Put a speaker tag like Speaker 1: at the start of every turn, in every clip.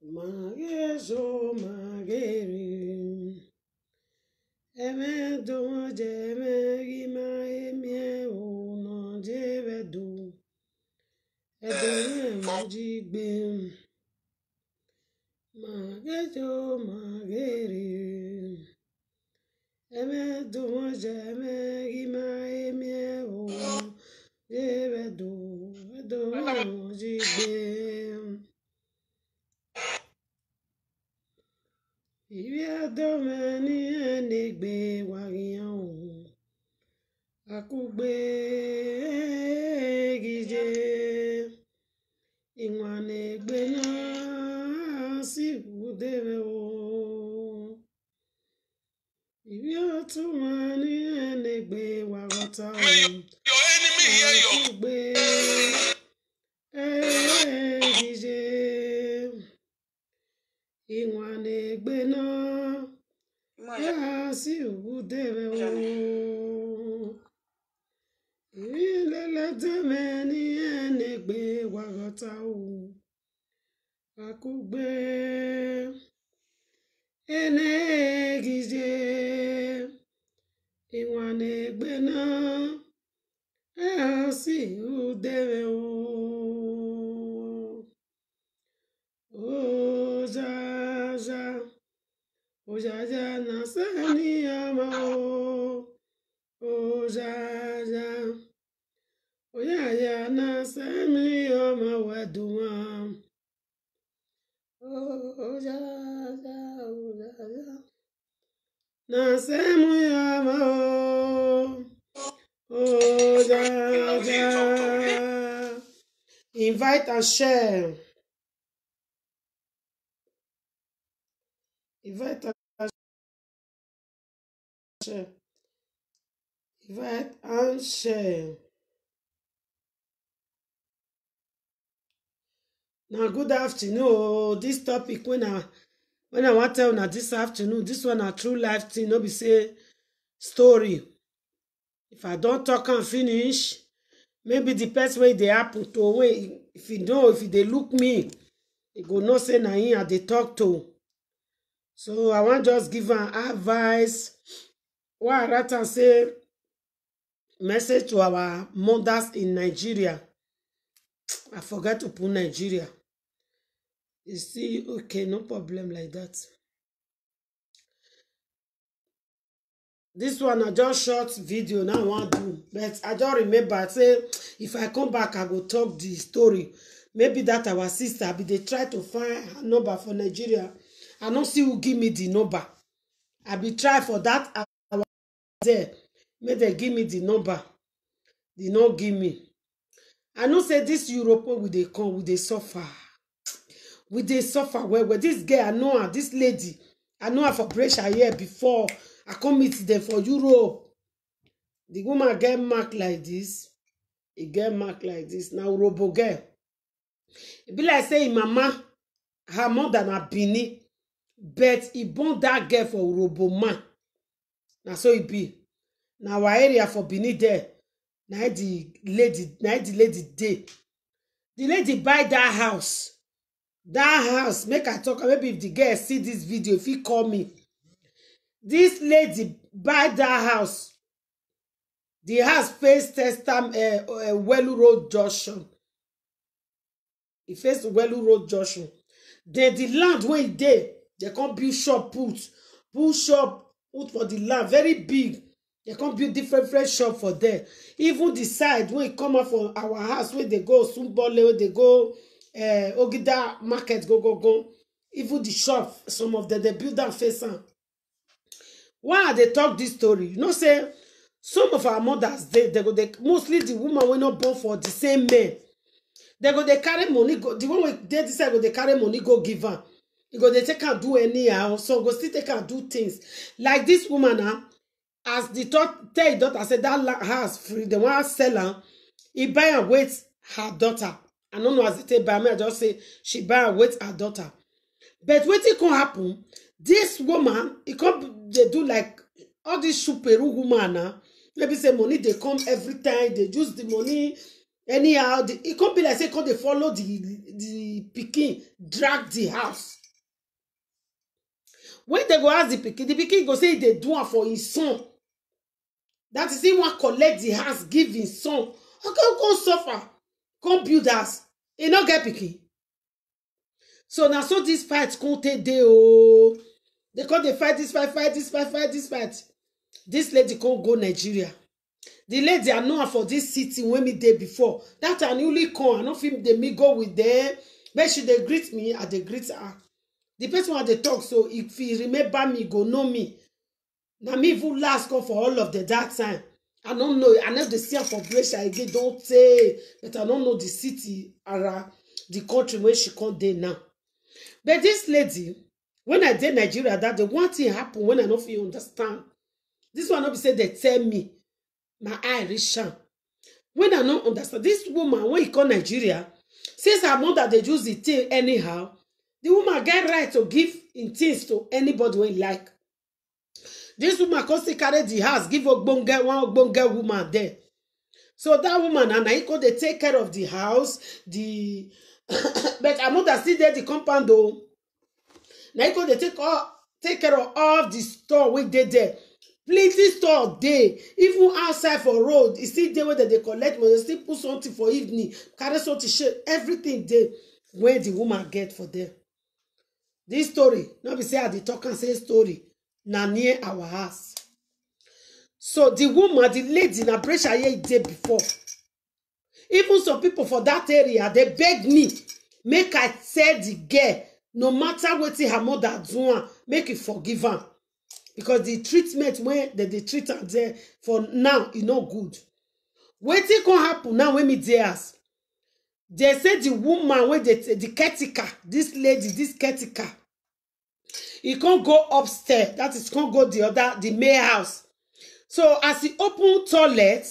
Speaker 1: Magezo mageri emedo jemegi ma emie uno jevedu edome mojigbe magezo mageri emedo jemegi ma emie uno jevedu edome mojigbe. Ibi adomeni enegbe wariyan akugbe gije iwanegbe na si udere o. Ibi atumani enegbe warota o akugbe gije iwanegbe na si udere o. Ilele demeni enegbe warota o akugbe enegije iwanegbe na si udere o. Ojaja ojaja na seni ama o. Ojaja ojaja na seni ama weduma. Ojaja ojaja na seni ama o. Ojaja. Invite and share. Invite and share. Invite and share. Now, good afternoon. This topic when I want to tell now this afternoon, this one a true life thing, no be say story. If I don't talk and finish, maybe the person way they happen to way. If they look me, you go no say na him I dey talk to. So I want just give an advice. Why I rather say message to our mothers in Nigeria. I forgot to put Nigeria. You see, okay, no problem like that. This one I just short video now I want to do, but I don't remember. I say if I come back I go talk the story. Maybe that our sister be they try to find her number for Nigeria. I don't see who give me the number. I be try for that hour there. May they give me the number. They not give me. I know say this European will they come, will they suffer. Will they suffer well. This girl, I know her, this lady, I know her for pressure here before. I come meet them for Europe. The woman get marked like this. He get marked like this. Now Robo girl. It be like say mama, her mother na Bini, but he born that girl for Robo man. Now so it be. Now our area for Bini there. Now the lady day. The lady buy that house. That house, make I talk. Maybe if the girl see this video, if he call me. This lady buy that house. The house face Welu Road Junction. It face Welu Road Junction. Then the land where it dey, they can't build shop put shop put for the land very big. They can't build different shop for there. Even the side when it come up from our house where they go Sumbole, where they go Ogida market go. Even the shop, some of them they build that face on. Why they talk this story? You know, say some of our mothers they mostly the woman will not born for the same man. They carry money go. The one they decide go they carry money go give her. You go they take her do anyhow. So go still take her do things like this woman now. As the tell daughter said that house free. The one sell her. He buy and wait her daughter. I don't know as it take by me. I just say she buy and wait her daughter. But what it can happen? This woman, it can't they do like all this super woman now. maybe say money they come every time, they use the money anyhow. It can't be like say come they follow the pikin drag the house. When they go ask the pikin go say they do it for his son. That is, he want collect the house, give his son. Okay, go suffer, come build house. He not get pikin. So now, so this fight can't take day. Oh, they can't they fight this fight. This lady can't go Nigeria. The lady I know her for this city when me day before. That I newly come. I don't feel they me go with them. But she they greet me, I they greet her. The person when they talk, so if he remember me, go know me. Now me even last call for all of the that time. I don't know. I never see her for pressure again. Don't say, but I don't know the city or the country where she come there now. But this lady, when I did Nigeria, that the one thing happen when I don't feel understand. This one not be say they tell me my Irish. When I don't understand, this woman when he come Nigeria, since her mother they use the thing anyhow, the woman get right to give in things to anybody when he like. This woman can still carry the house, give one ogbonge woman there. So that woman and I could they take care of the house, the but her mother still there the compound though. Now could they take care of all the store we did there. Plenty store there. Even outside for road, it's still there where they collect money, they still put something for evening, carry something shit, everything there where the woman get for them. This story, not be say I the talk and say story. Na near our house. So the woman, the lady na pressure here day before. Even some people for that area, they beg me, make I tell the girl, no matter what her mother do, make it forgive her. Because the treatment when they treat her there for now is not good. Wetin can happen now when me there? They say the woman when the caretaker, this lady, this caretaker, he can't go upstairs. That is, can't go the main house. So as he open toilet,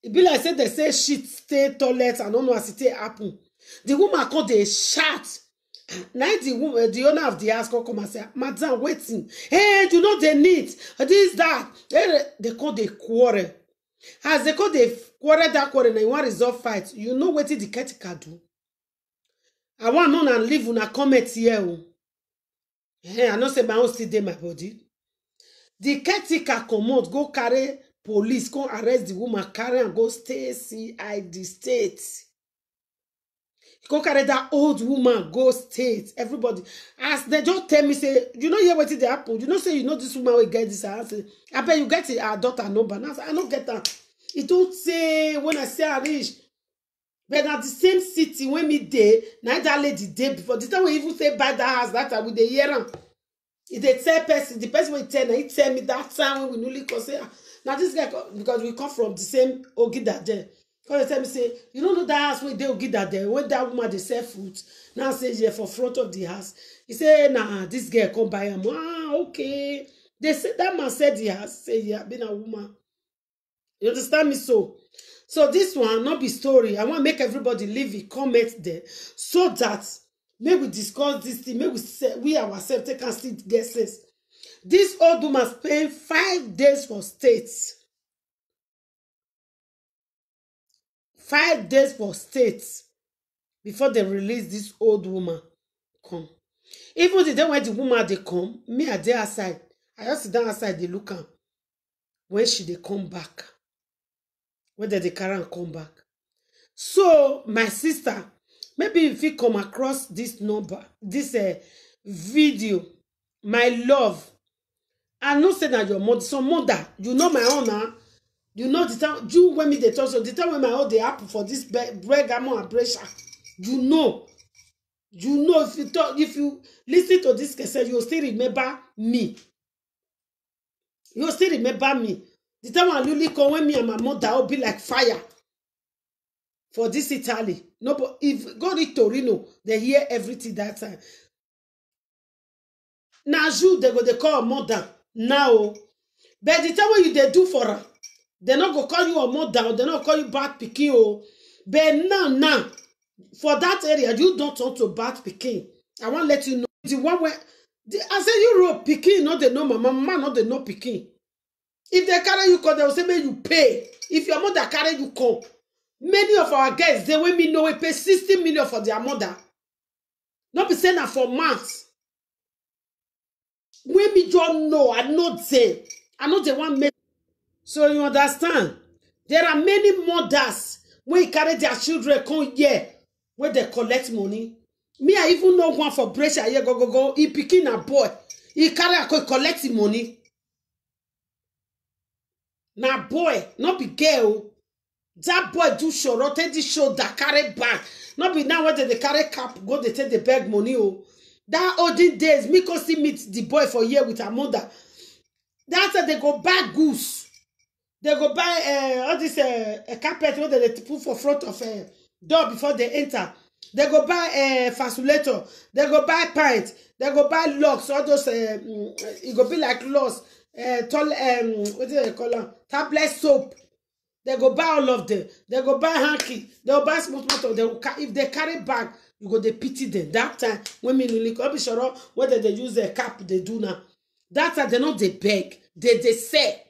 Speaker 1: it be like say they say shit stay toilet. I don't know as it happen. The woman called they shout. Now the owner of the house come and say, "Madam, waiting. Hey, do not they need this that?" They call they quarrel. As they call they quarrel that quarrel, and one resolve fight. You know what the caretaker do? I want none and leave una comment here. I know say my own still dey my body. The caretaker comot go carry police, go arrest the woman, carry and go stay CID state. Go carry that old woman, go state. Everybody. As they just tell me, say, you know here what they happen. You know say you know this woman will get this house. I bet you get her daughter number. Now I don't get her. It don't say when I say I reach. But at the same city when me day, now that lady day before. The time we even say buy that house, that time with the year. If they tell person, the person will tell, he tell me that time when we newly come say, now this guy, because we come from the same Ogida there. Because they tell me, say, you don't know that house where they Ogida there, when that woman they sell food, now say yeah for front of the house. He say, nah, this girl come buy him. Ah, okay. They say that man said the house, say yeah, been a woman. You understand me so? So this one not be story. I want to make everybody leave a comment there so that may we discuss this thing. May we say we ourselves take and see guesses. This old woman spent 5 days for states. 5 days for states before they release this old woman. Come. Even the day when the woman they come, me I dey outside. I just sit down outside. They look am. When she they come back. Whether they carry and come back. So my sister, maybe if you come across this number, this video, my love, I know say that your mother, some mother, you know my own, you know the time, you when me they talk, so the time when my own they happen for this bergamo and pressure, you know if you talk, if you listen to this cassette, you'll still remember me. You'll still remember me. The time when Lily come when me and my mother will be like fire. For this Italy. No, but if go to Torino, they hear everything that time. Now you they call mother now. But the time when you they do for her, they not go call you a mother, they not call you bad pikin. Oh. But now, for that area, you don't talk to bad pikin. I want to let you know the one where I say Europe pikin, not they know mama, not they know pikin. If they carry you come, they will say, may you pay. If your mother carry you come. Many of our guys, they will me know we pay 60 million for their mother. Not be saying that for months. When me don't know, I know they. I know they want me. So you understand? There are many mothers when carry their children come here where they collect money. Me, I even know one for pressure here go. He picking a boy. He carry a collect money. Now boy, not be girl. That boy do show, take the show that carry bag. Not be now when they carry cap, go they take the bag money. Oh. That olden days, me go see meet the boy for year with her mother. That's how they go buy goose. They go buy all this a carpet where they put for front of a door before they enter. They go buy fasculator. They go buy pint. They go buy locks. All those it go be like locks. Tall what do they call them? Tablet soap. They go buy all of them. They go buy hanky. They go buy small. They go, if they carry bag, you go they pity them. That time when me really come be sure whether they use a cap they do now. That time they not they beg. They say.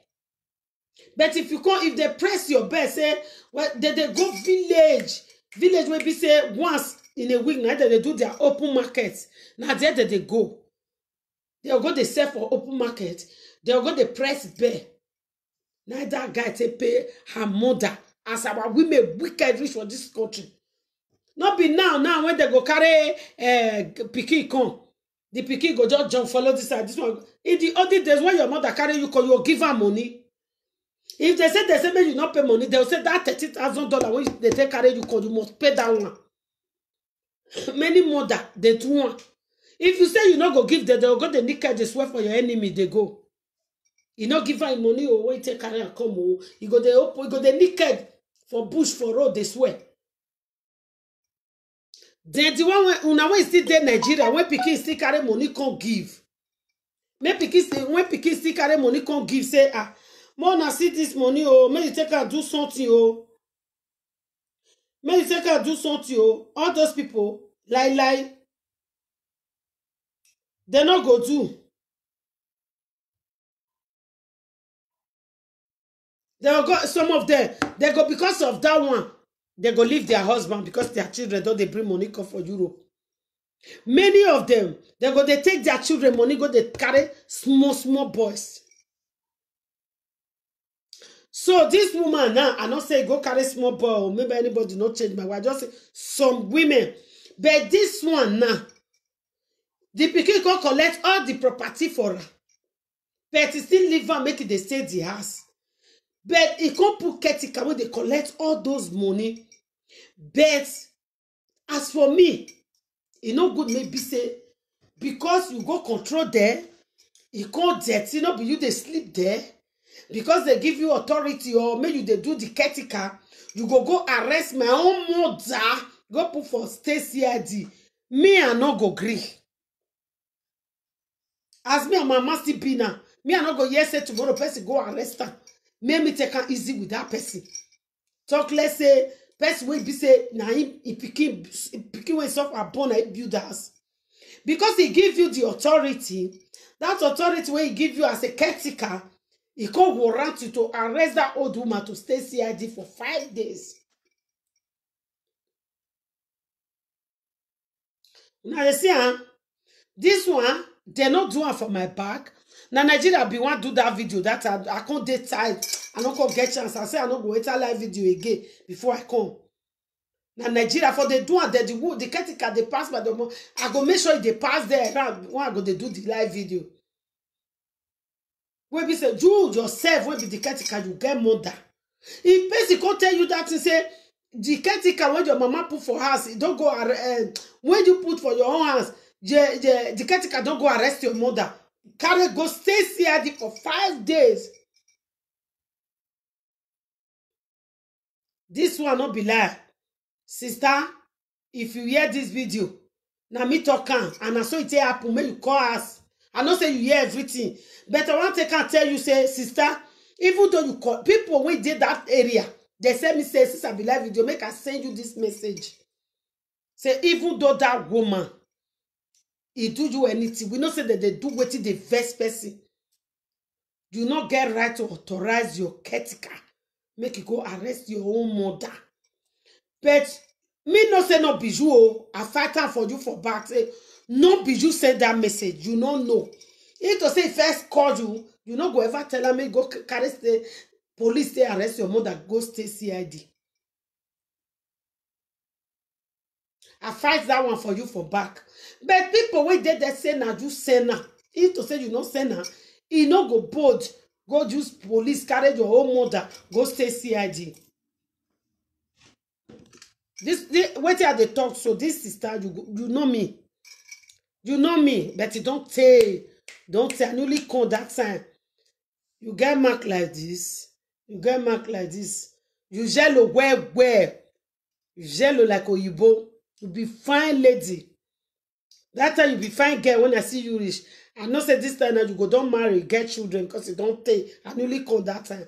Speaker 1: But if you come, if they press your bed, say, well, they go village. Village will be say once in a week, now they do their open market. Now there they go. They'll go they sell for open market. They'll go they press bed. Now that guy take pay her mother as our women wicked rich for this country. Not be now when they go carry pikin come. The pikin go just jump follow this side. This one. In the other days when your mother carry you come, you give her money. If they say may you not pay money, they'll say that $30,000 when they take carry you come, you must pay that one. Many mother they do one. If you say you not go give them, they'll go the naked, they swear for your enemy, they go. You not give her money or when you take carry and come, oh, you go the open, you go the naked for bush for road, they swear. Then the one when is still there Nigeria, when pikin still carry money can't give. When pikin still carry money can't give, say more na see this money, oh, may you take her do something, oh. May you take her do something, oh. All those people, lie, they not go do. They'll go, some of them, they go because of that one, they go leave their husband because their children don't they bring money come for Europe. Many of them, they take their children money, go they carry small boys. So this woman now, I not say go carry small boy, or maybe anybody not change my wife. Just say some women. But this one now, the pikin go collect all the property for her. But he still leave her, make it they stay the house. But he can't put Ketika when they collect all those money. But as for me, it no good maybe say, because you go control there, you can't dirty, not be you they sleep there. Because they give you authority or maybe they do the Ketika, you go arrest my own mother, go put for stay CID. Me I no go gree. As me and my master be now, me I no go yes say tomorrow person go arrest her. Make me take her easy with that person. Talk let's say person will be say na him picking when stuff upon a build house. Because he give you the authority, that authority when he give you as a caretaker, he can warrant you to arrest that old woman to stay CID for 5 days. Now you see, this one, they not do it for my back. Now Nigeria be want to do that video that I can't date tired. I don't go get chance. I say I don't go wait a live video again before I come. Now Nigeria for they do and the caretaker they pass by the I go make sure they pass there around when I go they do the live video. When we say you yourself when be the caretaker you get mother. If person can't tell you that and say the caretaker when your mama put for house, it don't go when you put for your own house, the caretaker don't go arrest your mother. Carry go stay CID for 5 days. This one not be lie. Sister, if you hear this video, now me talk and I saw it happen, may you call us. I know say you hear everything. But I want to tell you, say, sister, even though you call people when did that area, they say me say, sister, be live video, make I send you this message. Say, even though that woman, he do you anything, we know say that they do what the best person. You not get right to authorize your caretaker make you go arrest your own mother. But me no say no bijou o. I fight am for you for back. Say no bijou send that message. You no know. If to say first call you, you no go ever tell am me go carry stay police stay arrest your mother go stay CID. I fight that one for you for back. But people wey dey there say na you send her. If to say you no send her, e no go bold go use police carry your own mother go stay CID. This wetin I dey talk so this sister you know me. You know me, but you don't say I newly call that time. You get mark like this. You get mark like this. You jello where. You jello like Oyibo. You be fine lady. That time you be fine girl when I see you rich. I know say this time now you go don't marry, get children because you don't take. I newly call that time.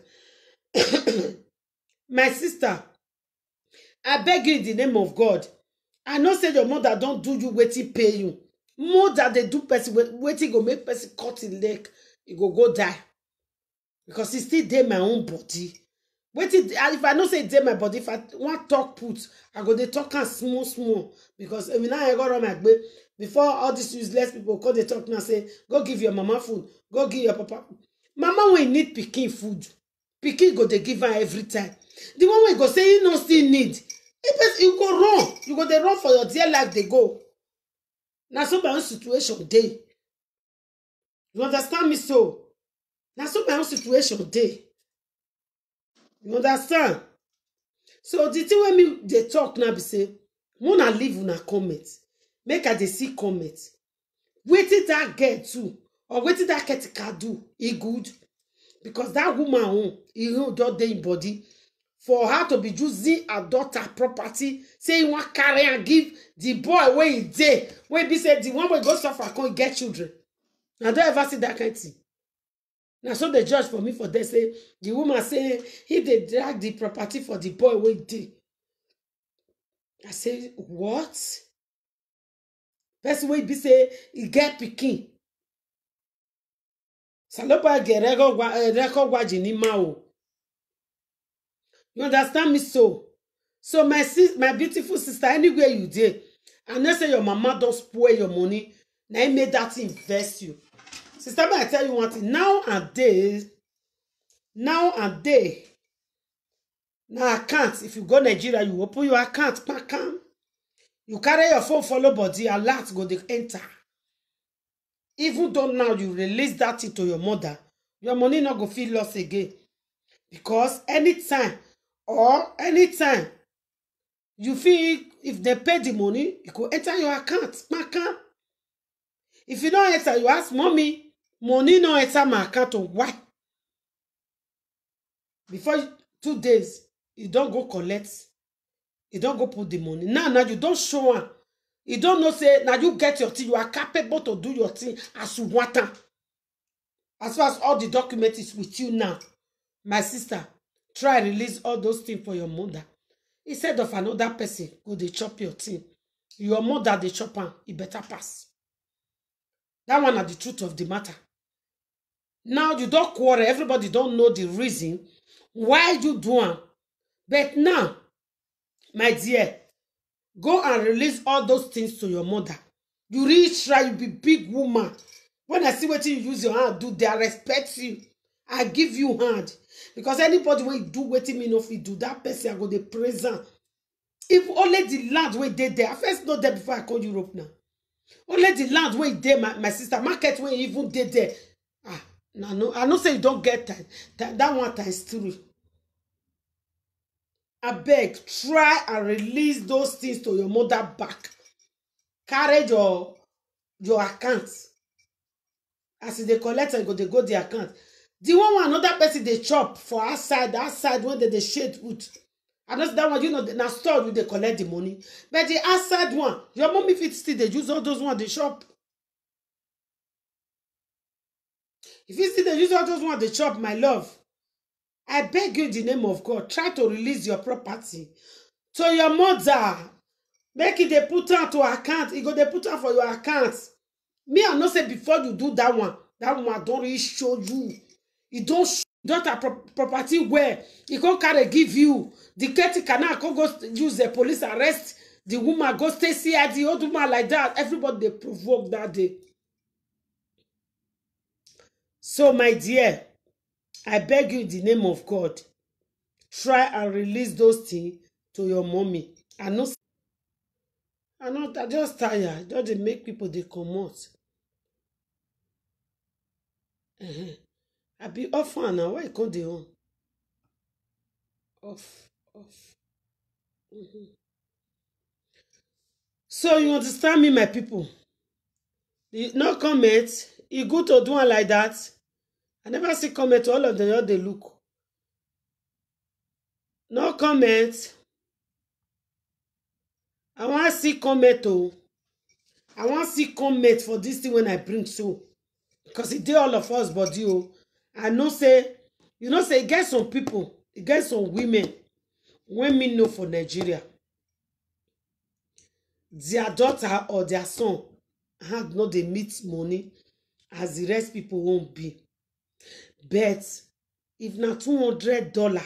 Speaker 1: My sister, I beg you in the name of God. I know say your mother don't do you wetin pay you. Mother they do person wetin go make person cut his leg, he go die. Because it's still dey my own body. Wetin if I know say dey my body, if I want talk put, I go dey talk am small. Because I mean now I go run my gbe. Before all these useless people call they talk now say, go give your mama food, go give your papa. Mama when need pikin food, pikin go dey give her every time. The one wey go say you no still need, you go run. You go dey run for your dear life, they go. Now so my own situation dey. You understand me so? Now so my own situation dey. You understand? So the thing when me they talk now be say, wanna leave una comment. Make her dey see comment. Wetin that girl too, or wetin that caretaker do, e good. Because that woman own, e don't dey in body. For her to be using her daughter property, say you want carry and give the boy where he dey, where be say the one wey go suffer can't get children. I don't ever see that kind of thing. Now so the judge for me for they say the woman say if they drag the property for the boy where he dey. I say what? Person wey be say he get pikin. Salopa get record waji ni ma o. You understand me so? So my beautiful sister, anywhere you dey, I know say your mama don't spoil your money. Now he made that invest you. Sister, I tell you one thing. Nowadays, now account. If you go Nigeria, you open your account, you carry your phone, follow body, alert go dey enter. Even though now you release that thing to your mother, your money not go feel lost again. Because anytime you feel if they pay the money, you go enter your account. If you don't enter, you ask mommy, money no enter my account or why? Before 2 days, you don't go collect. You don't go put the money. Now you don't show her. You don't know say now you get your thing. You are capable to do your thing as you want. As far as all the document is with you now, my sister, try release all those things for your mother. Instead of another person, go they chop your thing. Your mother they chop her, it better pass. That one are the truth of the matter. Now you don't quarrel. Everybody don't know the reason why you do it. But now, my dear, go and release all those things to your mother. You really try, you be big woman. When I see what you use your hand do, they respect you. I give you hand. Because anybody will do what me no fit do, that person I go dey praise am. If only the land where they there, I first know there before I call Europe now. Only the land where there, my sister, market where even they there. No, I know say you don't get that one times 3. I beg, try and release those things to your mother back. Carry your account. As they collect and they go the account. The one another person they chop for outside, that side when they shade wood. And that's that one, you know, now store you they collect the money. But the outside one, your mommy fit still they use all those ones they shop. If you still they use all those ones they chop, my love, I beg you in the name of God, try to release your property to your mother. Make it they put her to account. You go they put her for your account. Me, I know say before you do that one don't really show you. You don't have property where you can't carry give you. The caretaker now can go use the police arrest the woman, go stay CID, the old woman like that. Everybody they provoke that day. So my dear, I beg you in the name of God, try and release those things to your mommy. I just tired. Just they make people they come out. I be off now. Why can't they on? Off. So you understand me, my people? No comment. You go to do one like that. I never see comment. All of them, all they look. No comment. I want to see comment. Oh, I want to see comment for this thing when I bring so. Because it did all of us body. Oh, I know say, you know say, get some people, get some women, when me know for Nigeria, their daughter or their son had not they meet money as the rest people won't be. But if na $200,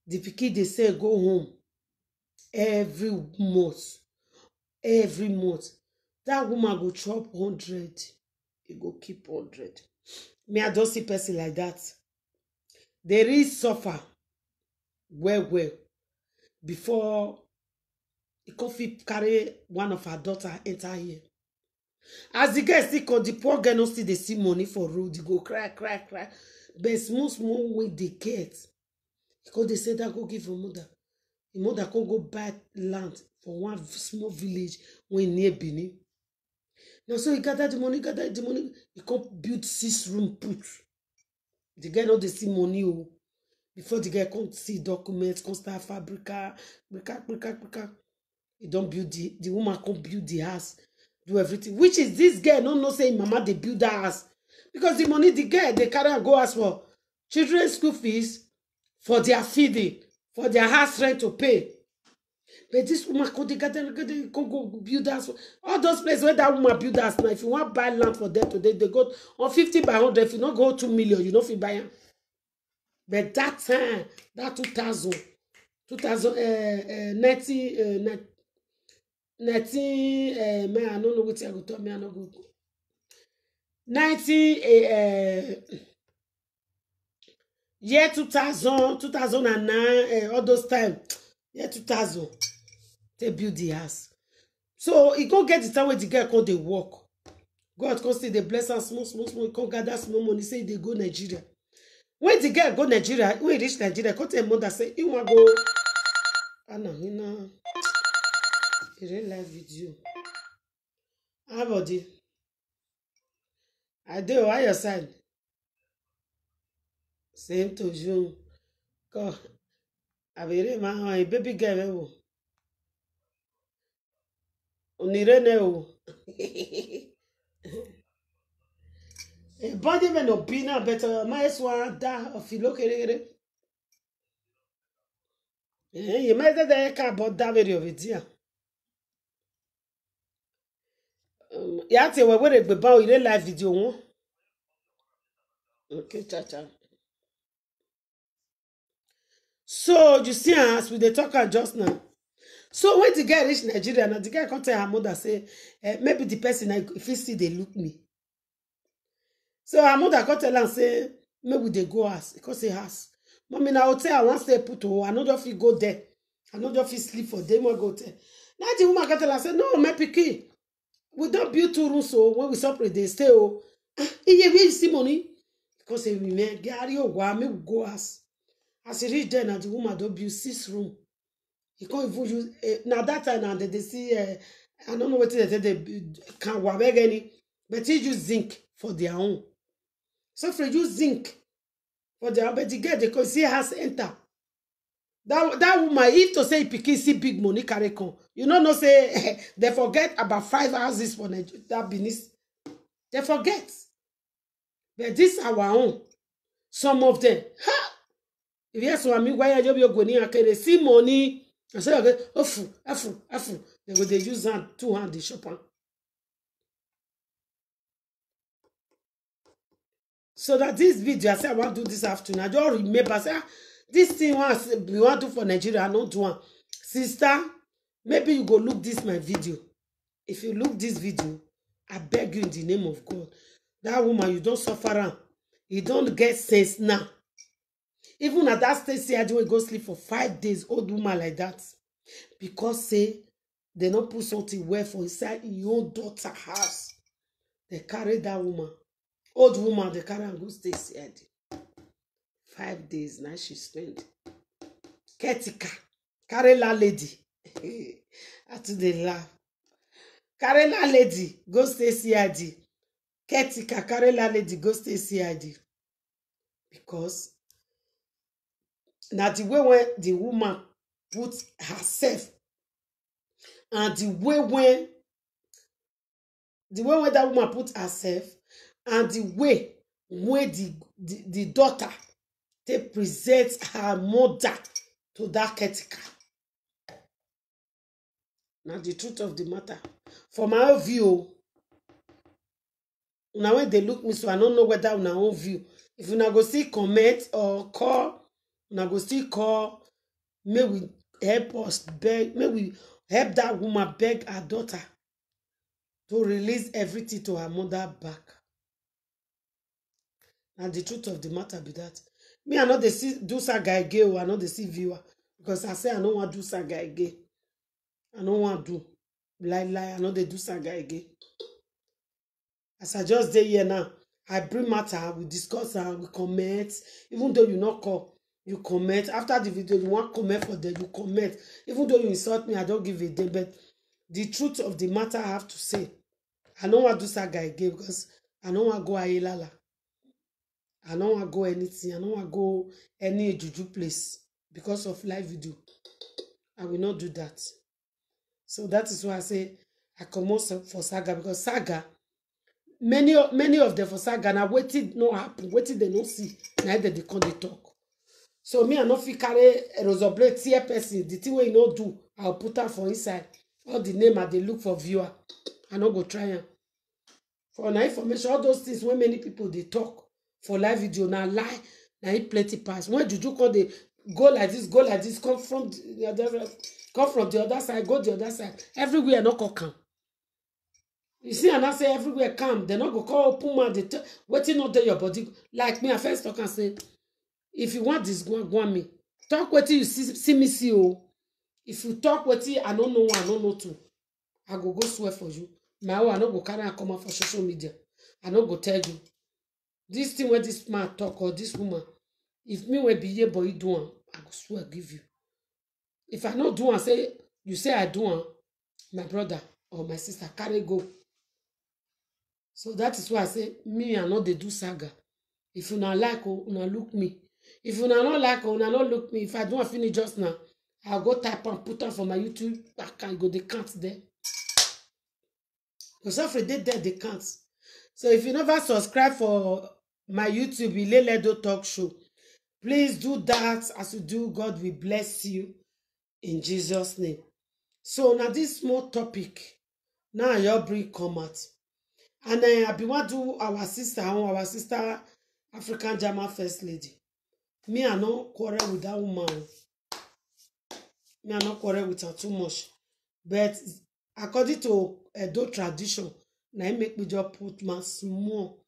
Speaker 1: the pikin they say go home every month. That woman go chop 100. He go keep 100. Me, I don't see person like that. There is suffer well before he could carry one of her daughter enter here. As the girl still come, the poor girl no still they see money for road. They go cry. But small way they get. Because they say that go give her mother. The mother can go buy land for one small village when near Benin. Now so he gather the money. He can't build 6 room put. The girl know they see money. Oh. Before the girl can't see documents, can't start fabrica. He don't build the woman can't build the house. Do everything. Which is this girl no say mama they build that house. Because the money the girl they carry and go ask for children's school fees, for their feeding, for their house rent to pay. But this woman can go build house. All those places where that woman build house now, if you want to buy land for them today, they go on 50 by 100. If you not go 2 million, you know if you buy them. But that time, that 2000, 19, man, I don't know what I go tell me. I don't go. 90, year 2000, 2009, all those time, year 2000, they build the house. So he go get the time where the girl come they work. God come say they bless her small. He come gather small money, say they go Nigeria. When the girl go Nigeria, when he reach Nigeria, come tell mother say he want go. Anna, he real live video. How about it? I do. Why your side? Same to you. God, I be real my baby girl. Onirene o. Body men no be na better. My swan da of filo kere. You might say that I about that video of it here. Yeah, tell we where be bow in live video one. Okay, cha. So you see as we dey talk just now. So when the girl reach Nigeria, now the girl come tell her mother say, maybe the person if he see they look me. So her mother come tell her say, maybe they go house. Because say house. Mommy na hotel I want stay put to. I know if you go there. I know if you sleep for them or go there. Now the woman come tell her say, no, my pikin. We don't build 2 rooms so when we separate they stay. Oh, where you see money? Because say we may Gary or me we go house. As he reach there now the woman don't build 6 rooms. He can't even use now that time now they see I don't know what they can work any, but he use zinc for their own. So if they use zinc for their own, but the girl they can see has enter. That woman, if to say pikin see big money carry come, you know say they forget about 5 houses for that business. They forget. But this our own. Some of them, ha! If yes, I mean why you go near they see money. I say okay, afu. They go they use hand 2 hands the shop. So that this video, I said I want to do this afternoon. I just remember, say, this thing we want to do for Nigeria, I not do one. Sister, maybe you go look this my video. If you look this video, I beg you in the name of God. That woman, you don't suffer am. You don't get sense now. Even at that stage, say I don't go sleep for 5 days, old woman like that. Because say, they don't put something well for inside your own daughter house. They carry that woman. Old woman, they carry and go stay CID. 5 days, now she spend. Ketika, carry la lady. I to the laugh. Carry la lady, go stay CID. Ketika, carry la lady, go stay CID. Because now the way when the woman put herself and the way when that woman put herself and the way when the daughter they present her mother to that Ketika. Now the truth of the matter, for my own view, now when they look me, so I don't know whether on our own view. If you now go see comment or call, now go see call, may we help us beg, may we help that woman beg her daughter to release everything to her mother back. And the truth of the matter be that. Me, I know they see do saga again, or I know they see viewer. Because I say I don't want to do saga again. I don't want to do lie. I know they do saga again. As I just day here now, I bring matter, we discuss and we comment. Even though you not call, you comment. After the video, you want comment for them, you comment. Even though you insult me, I don't give a damn. But the truth of the matter, I have to say, I don't want to do saga again because I don't want to go Ayelala. I don't want to go anything. I don't want to go any juju place because of live video. I will not do that. So that is why I say I come out for saga, because saga, many of them for saga now waiting no happen, waiting they no see. Now they come they talk. So me I not fit carry a rosoblade tear person. The thing wey you no do, I'll put her for inside. All the name I they look for viewer. I no go try am. For na information, all those things when many people they talk for live video now lie, now it plenty pass. When juju call they go like this, come from the other side, go the other side. Everywhere not go come. You see, and I say everywhere come. They not go call open man. They waiting not there your body. Like me, I first talk and say, if you want this, go on me. Talk what you see me see oh. If you talk what I don't know one, I don't know two. I go swear for you. My own, I no go carry and come out for social media. I no go tell you. This thing where this man talk or this woman, if me will be here boy do one, I go swear give you. If I not do one, say you say I do one, my brother or my sister carry go. So that is why I say me I know they do saga. If you not like or una look me. If you not like or una not look me, if I don't finish just now, I'll go type and put on for my YouTube. I can go, they can't there. Because every day there they can't. So if you never subscribe for my YouTube, Ileledo Talk Show, please do that. As you do, God will bless you in Jesus' name. So now this small topic, now your bring come out. And I be want to do our sister African German First Lady. Me I no quarrel with that woman. Me I no quarrel with her too much. But according to Edo tradition, now it make me just put my small.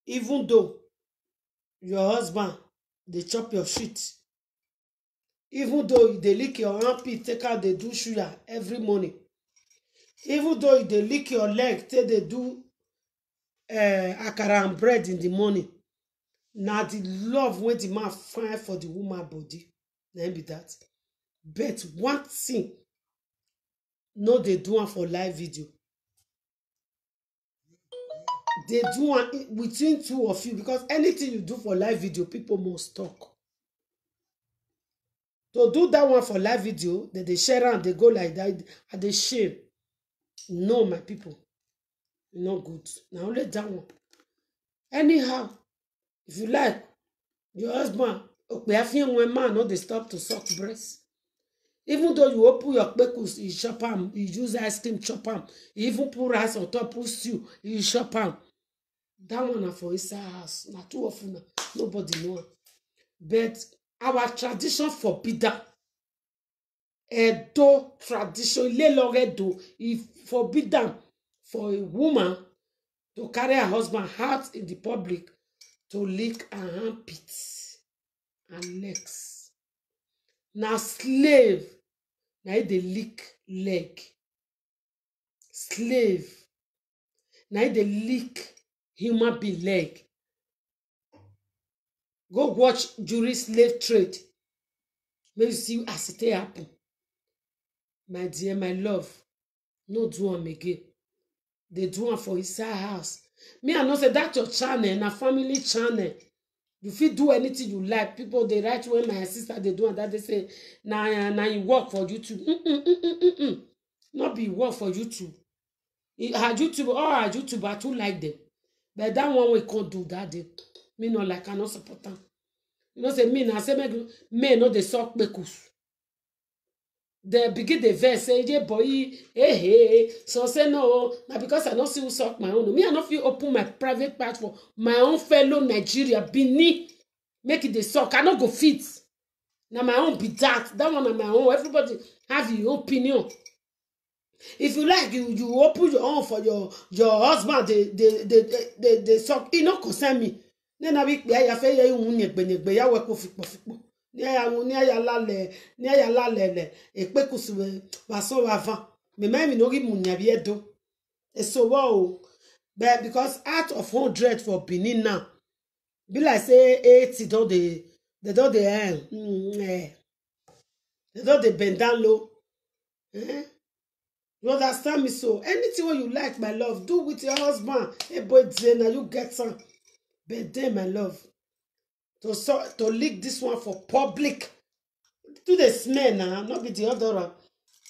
Speaker 1: Even though your husband they chop your shit, even though they lick your armpit, take out they do sugar every morning, even though they lick your leg, take they do akara and bread in the morning. Now the love when the man find for the woman body, then be that. But one thing, no, they do one for live video. They do one between two of you, because anything you do for live video, people must talk. To do that one for live video, they share and they go like that, and they shame. No, my people, not good. Now only that one. Anyhow, if you like, your husband, when man, no, they stop to suck breast. Even though you open your kpekus, you chop am, you use ice cream, chop am, you even put rice on top, put stew, you chop am. That one na for inside house. Na two of una. Nobody know. But our tradition forbid that. Edo tradition, Edo, it forbid them for a woman to carry her husband out in the public to lick her armpits and legs. Now slave, now they lick leg. Slave, now they lick human being leg. Go watch jury slave trade. May you see as it happen. My dear, my love, no do am again. They do am for inside house. Me, I know say that your channel, na family channel. You fit do anything you like. People they write when my sister they do and that they say na you work for YouTube. Not be work for YouTube. Her YouTube, all her YouTube, I too like them. But that one we can't do that day. Me no like, I no support them. You know say me na say me no dey suck bekus. They begin the verse say, yeah, boy, hey, so say no, now because I don't see who suck my own. Me, I don't feel open my private part for my own fellow Nigeria, Benin, make it the suck. I don't go fit. Now my own be that one on my own. Everybody have your opinion. If you like, you open your own for your husband, they suck. It not concern me. Then I be ya fe ya unye ya we ko fipo. Ni aya lale epe kusu wa so wa van me ma mi no ri munya bi edo e so wo but because out of 100 for Benin now be like say 80 don they don they don they bend down low you understand me? So anything what you like, my love, do with your husband. Hey boy, now you get some, but then my love to leak this one for public. Do the smell now, not be the odorant.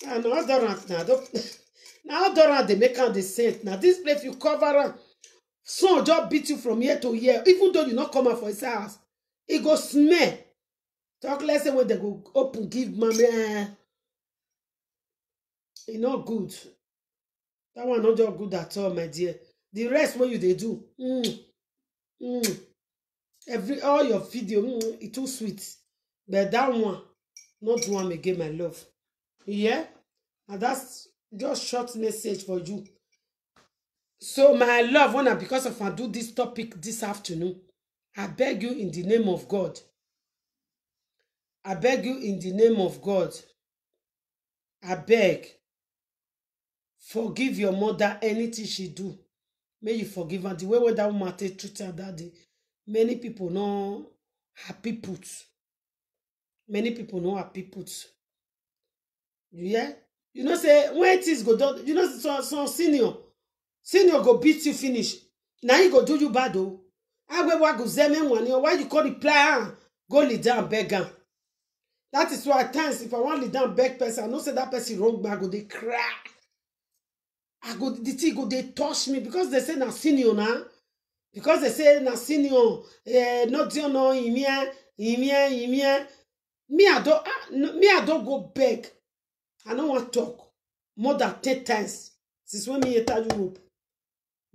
Speaker 1: And odorant now. Now odorant they make out the scent. Now this place you cover up. Sun just beat you from year to year. Even though you not come out for his house, it go smell. Talk less say when they go open give mommy. It not good. That one not just good at all, my dear. The rest what you they do. All your video, it too sweet. But that one, not one again, my love. Yeah? And that's just short message for you. So, my love, when because of I do this topic this afternoon, I beg you in the name of God. I beg you in the name of God. I beg. Forgive your mother anything she do. May you forgive her. The way that woman treat her that day. Many people know happy put. Many people know happy put. Yeah? You know, say, when things go down, you know, some senior go beat you finish. Now he go do you bad, though. Why you call reply? Go lay down, beg her. That is why at times, if I want to lay down, beg person, I know say that person wrong, but I go, they cry. The thing go, they touch me, because they say, na senior, now. Because they say, na senior, not you know, imia. Me, I don't go beg. I don't want to talk more than 10 times since when me enter Europe.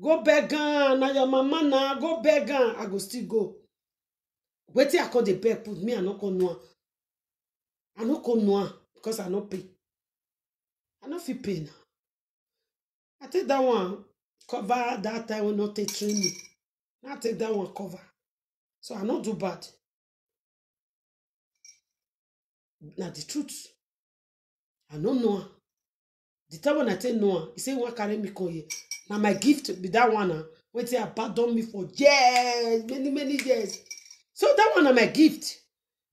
Speaker 1: Go beg na your mama na go beg I go still go. Wait till I call the beg put me I no come know. I no come know because I no pay. I no fit pay now. I take that one cover that time when not take training. Now take that one cover. So I no do bad. Now the truth. I no know. The time when I tell Noah, he say one carry me come here. Now my gift be that one. When they abandon me for years, many years. So that one is my gift.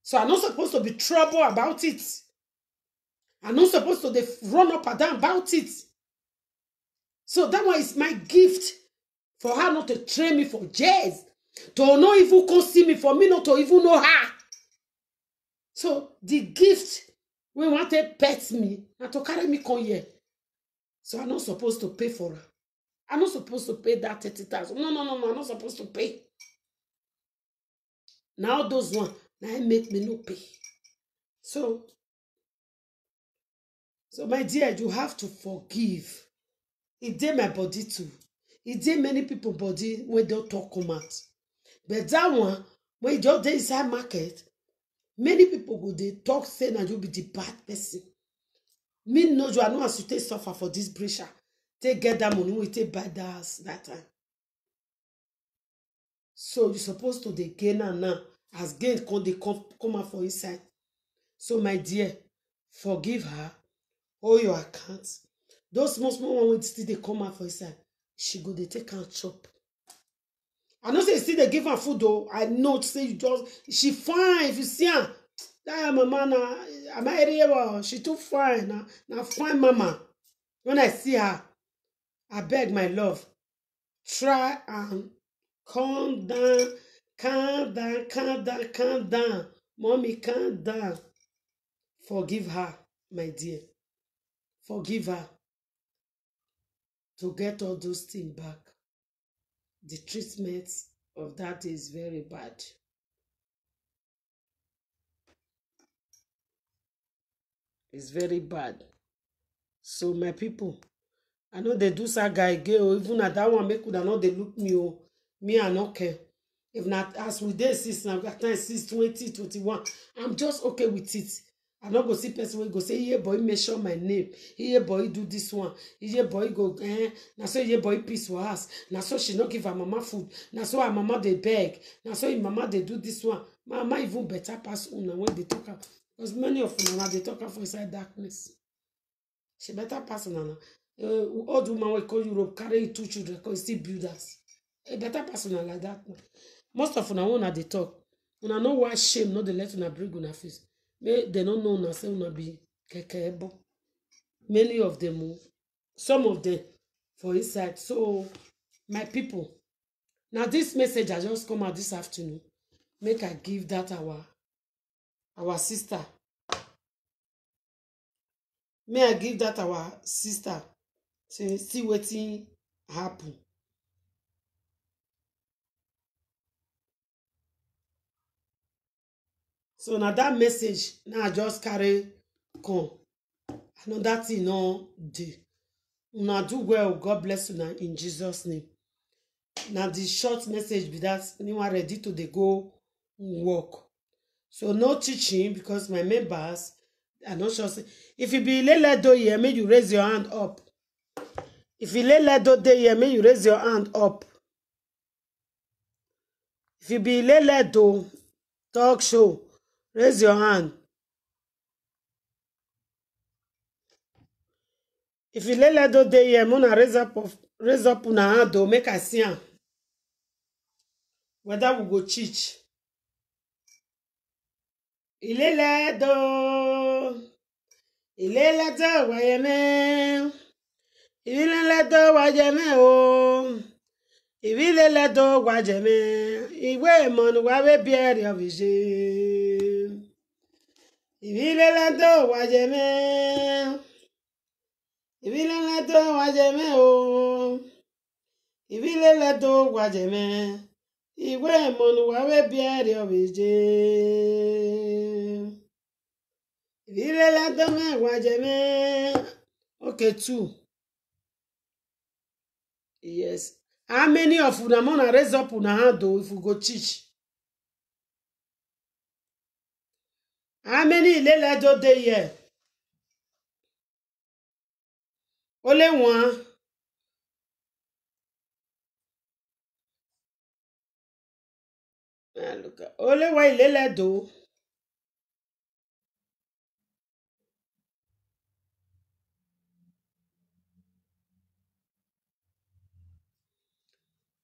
Speaker 1: So I'm not supposed to be trouble about it. I'm not supposed to run up and down about it. So that one is my gift for her not to train me for years. To not even come see me, for me not to even know her. So the gift when want to pet me, and to carry me come here. So I'm not supposed to pay for her. I'm not supposed to pay that 30,000. No, I'm not supposed to pay. Now those one, now make me no pay. So my dear, you have to forgive. It did my body too. e dey many people body wey don talk come out. But that one, when you just dey inside market, many people go dey talk say na you be the bad person. Me know you, I know as you take suffer for this pressure. Take get that money, we take buy that house that time. So you supposed to dey gain now. As gain come out for inside. So my dear, forgive her. All your accounts. Those small one wey still dey come out for inside, she go dey take am chop. I know say you still dey give her food though. I know say you just she fine. If you see her, that mama na am I area? She too fine. Na fine mama. When I see her, I beg my love, try and calm down, calm down, calm down, calm down. Mommy, calm down. Forgive her, my dear. Forgive her to get all those things back. The treatment of that is very bad. It's very bad. So my people, I know they do saga again. Even at that one, make una know they look me. Oh, me I no care. If not, as we did since now, that time since 2021, I'm just okay with it. I not go see person wey go say, "Yeah, boy, mention my name. Yeah, boy, do this one. Yeah, boy, go na so yeah, boy, peace for us. Na so she not give her mama food. Na so her mama they beg. Na so her mama they do this one. Mama even better pass una when they talk her. Because many of una they talk her for inside darkness. She better pass una. Old woman we call Europe carry 2 children because still builders. A better person like that. Most of una una they talk. Una know why shame not they let una bring una face. They don't know una say una be kekebo. Many of them, some of them for inside. So my people, now this message I just come out this afternoon. Make I give that our sister. May I give that our sister. So see wetin happen. So now that message now I just carry come. I know that thing no dey. Una do well. God bless una in Jesus' name. Now the short message be that anyone ready to dey go work. So no teaching because my members are not sure. If you be Ileledo here, may you raise your hand up. If you Ileledo dey here, may you raise your hand up. If you be Ileledo talk show, raise your hand. If you Ileledo dey here, muna raise up una hand o make I see am. Whether we go teach. Ileledo wayeme. Ileledo wajeme o. Ileledo wajeme. Iwe monu wawe biere ovije. Ileledo wajeme. Ileledo wajeme o. Ileledo wajeme. Iwe monu wawe biere ovije. Ileledo me wajeme. Okay, 2. Yes. How many of una mona raise up una hand though if we go teach? How many Ileledo dey here? Only one. Look, only one Ileledo.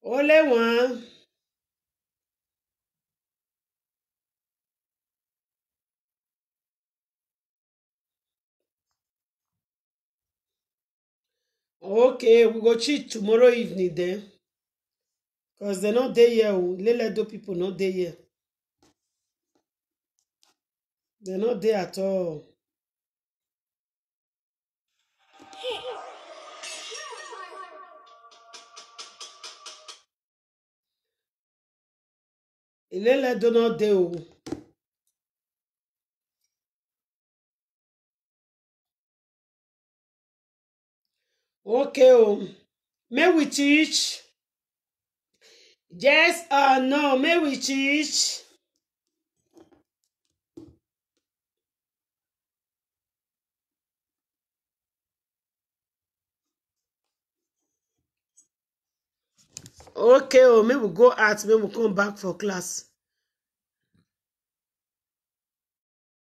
Speaker 1: Only one. Okay, we go cheat tomorrow evening then. Because they're not there here. Ileledo people not there here. They're not there at all. Ileledo not there. Okay. May we teach? Yes or no? May we teach? Okay, oh, may we go out, may we come back for class.